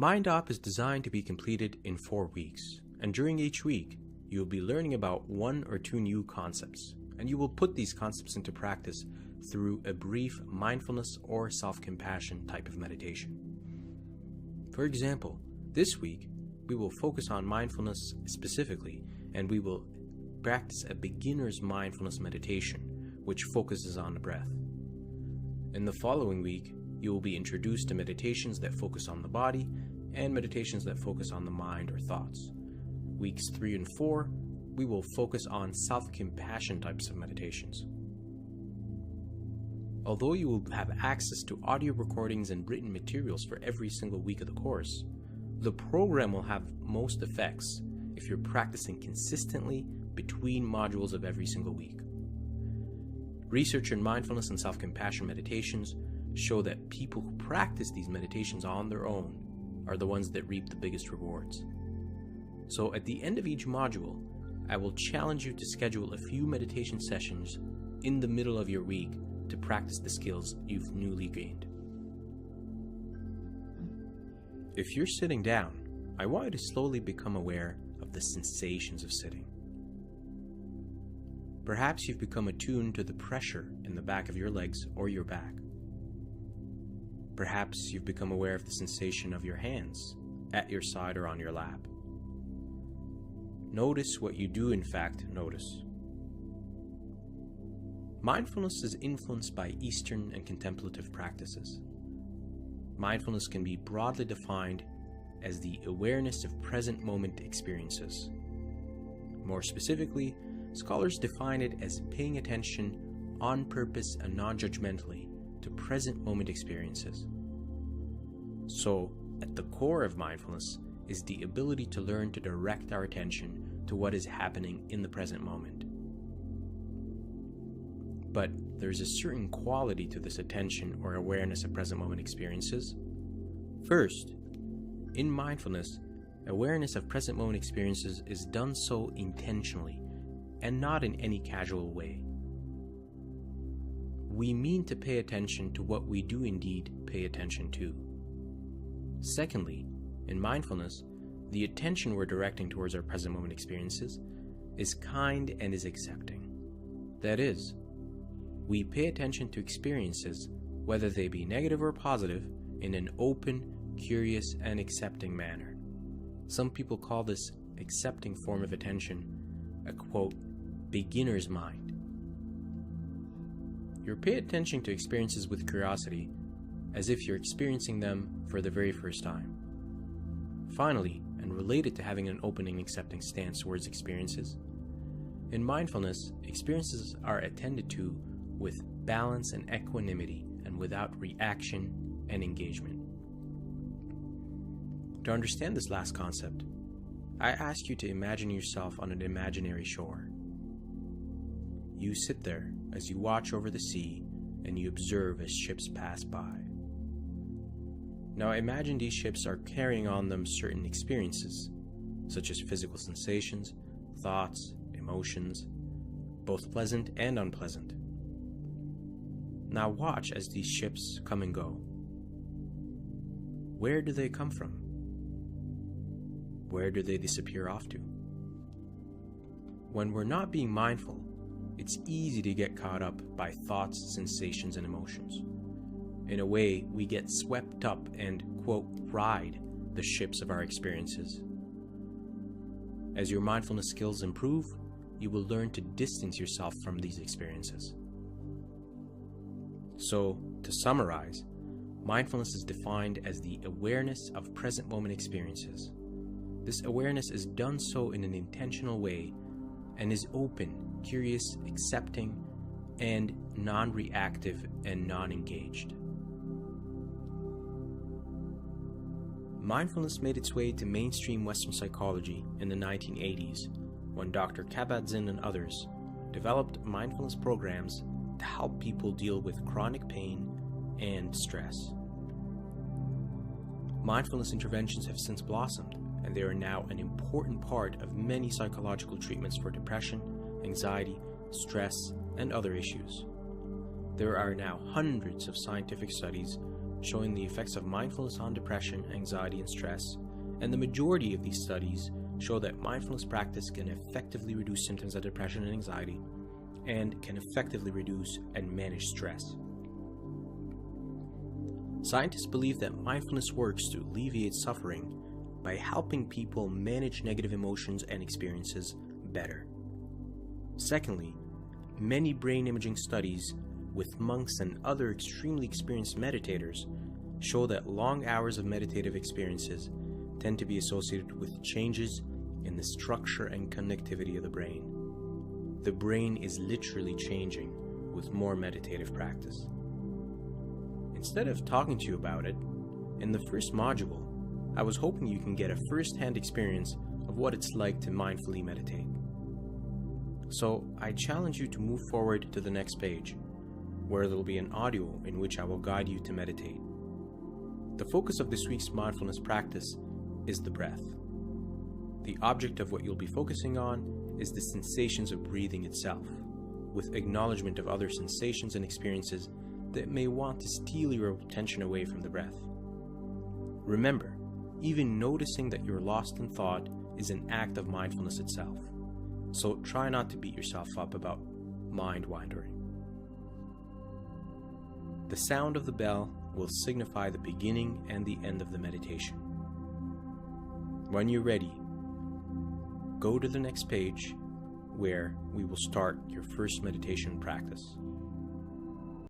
MindOp is designed to be completed in 4 weeks, and during each week, you will be learning about 1 or 2 new concepts, and you will put these concepts into practice through a brief mindfulness or self-compassion type of meditation. For example, this week, we will focus on mindfulness specifically, and we will practice a beginner's mindfulness meditation, which focuses on the breath. In the following week, you will be introduced to meditations that focus on the body and meditations that focus on the mind or thoughts. Weeks 3 and 4, we will focus on self-compassion types of meditations. Although you will have access to audio recordings and written materials for every single week of the course, the program will have most effects if you're practicing consistently between modules of every single week. Research in mindfulness and self-compassion meditations show that people who practice these meditations on their own are the ones that reap the biggest rewards. So at the end of each module, I will challenge you to schedule a few meditation sessions in the middle of your week to practice the skills you've newly gained. If you're sitting down, I want you to slowly become aware of the sensations of sitting. Perhaps you've become attuned to the pressure in the back of your legs or your back. Perhaps you've become aware of the sensation of your hands at your side or on your lap. Notice what you do in fact notice. Mindfulness is influenced by Eastern and contemplative practices. Mindfulness can be broadly defined as the awareness of present moment experiences. More specifically, scholars define it as paying attention on purpose and non-judgmentally to present moment experiences. So, at the core of mindfulness is the ability to learn to direct our attention to what is happening in the present moment. But there's a certain quality to this attention or awareness of present moment experiences. First, in mindfulness, awareness of present moment experiences is done so intentionally and not in any casual way. We mean to pay attention to what we do indeed pay attention to. Secondly, in mindfulness, the attention we're directing towards our present moment experiences is kind and is accepting. That is, we pay attention to experiences, whether they be negative or positive, in an open, curious, and accepting manner. Some people call this accepting form of attention a, quote, beginner's mind. You pay attention to experiences with curiosity, as if you're experiencing them for the very first time. Finally, and related to having an open and accepting stance towards experiences, in mindfulness, experiences are attended to with balance and equanimity and without reaction and engagement. To understand this last concept, I ask you to imagine yourself on an imaginary shore. You sit there as you watch over the sea and you observe as ships pass by. Now imagine these ships are carrying on them certain experiences, such as physical sensations, thoughts, emotions, both pleasant and unpleasant. Now watch as these ships come and go. Where do they come from? Where do they disappear off to? When we're not being mindful, it's easy to get caught up by thoughts, sensations, and emotions. In a way, we get swept up and, quote, ride the ships of our experiences. As your mindfulness skills improve, you will learn to distance yourself from these experiences. So, to summarize, mindfulness is defined as the awareness of present moment experiences. This awareness is done so in an intentional way and is open, curious, accepting, and non-reactive and non-engaged. Mindfulness made its way to mainstream Western psychology in the 1980s when Dr. Kabat-Zinn and others developed mindfulness programs to help people deal with chronic pain and stress. Mindfulness interventions have since blossomed, and they are now an important part of many psychological treatments for depression, anxiety, stress, and other issues. There are now hundreds of scientific studies showing the effects of mindfulness on depression, anxiety, and stress, and the majority of these studies show that mindfulness practice can effectively reduce symptoms of depression and anxiety, and can effectively reduce and manage stress. Scientists believe that mindfulness works to alleviate suffering by helping people manage negative emotions and experiences better. Secondly, many brain imaging studies with monks and other extremely experienced meditators show that long hours of meditative experiences tend to be associated with changes in the structure and connectivity of the brain. The brain is literally changing with more meditative practice. Instead of talking to you about it, in the first module, I was hoping you can get a first-hand experience of what it's like to mindfully meditate. So I challenge you to move forward to the next page, where there will be an audio in which I will guide you to meditate. The focus of this week's mindfulness practice is the breath. The object of what you'll be focusing on is the sensations of breathing itself, with acknowledgement of other sensations and experiences that may want to steal your attention away from the breath. Remember, even noticing that you're lost in thought is an act of mindfulness itself, so try not to beat yourself up about mind wandering. The sound of the bell will signify the beginning and the end of the meditation. When you're ready, go to the next page where we will start your first meditation practice.